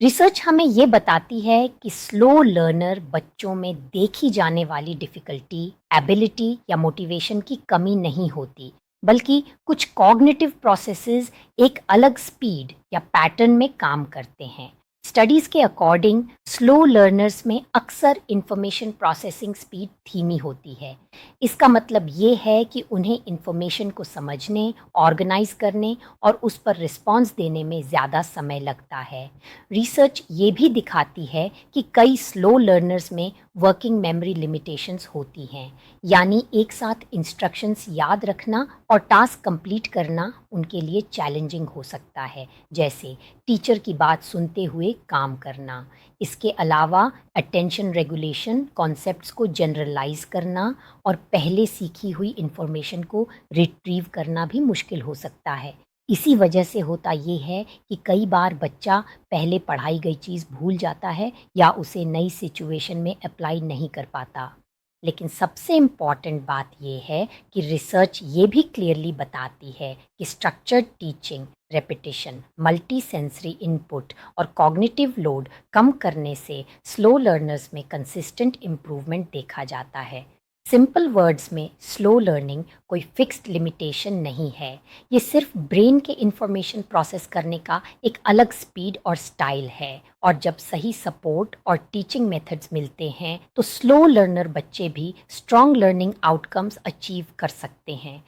Research हमें ये बताती है कि स्लो लर्नर बच्चों में देखी जाने वाली डिफ़िकल्टी, एबिलिटी या मोटिवेशन की कमी नहीं होती, बल्कि कुछ कॉग्निटिव प्रोसेसेस एक अलग स्पीड या पैटर्न में काम करते हैं। स्टडीज़ के अकॉर्डिंग स्लो लर्नर्स में अक्सर इंफॉर्मेशन प्रोसेसिंग स्पीड धीमी होती है। इसका मतलब ये है कि उन्हें इंफॉर्मेशन को समझने, ऑर्गेनाइज करने और उस पर रिस्पॉन्स देने में ज़्यादा समय लगता है। रिसर्च ये भी दिखाती है कि कई स्लो लर्नर्स में वर्किंग मेमोरी लिमिटेशंस होती हैं, यानी एक साथ इंस्ट्रक्शंस याद रखना और टास्क कंप्लीट करना उनके लिए चैलेंजिंग हो सकता है, जैसे टीचर की बात सुनते हुए काम करना। इसके अलावा अटेंशन रेगुलेशन, कॉन्सेप्ट्स को जनरलाइज करना और पहले सीखी हुई इंफॉर्मेशन को रिट्रीव करना भी मुश्किल हो सकता है। इसी वजह से होता ये है कि कई बार बच्चा पहले पढ़ाई गई चीज़ भूल जाता है या उसे नई सिचुएशन में अप्लाई नहीं कर पाता। लेकिन सबसे इम्पॉर्टेंट बात ये है कि रिसर्च ये भी क्लियरली बताती है कि structured teaching, repetition, multi sensory input और कॉग्निटिव लोड कम करने से स्लो लर्नर्स में कंसिस्टेंट इम्प्रूवमेंट देखा जाता है। सिंपल वर्ड्स में स्लो लर्निंग कोई फिक्स्ड लिमिटेशन नहीं है। ये सिर्फ ब्रेन के इंफॉर्मेशन प्रोसेस करने का एक अलग स्पीड और स्टाइल है, और जब सही सपोर्ट और टीचिंग मेथड्स मिलते हैं तो स्लो लर्नर बच्चे भी स्ट्रॉन्ग लर्निंग आउटकम्स अचीव कर सकते हैं।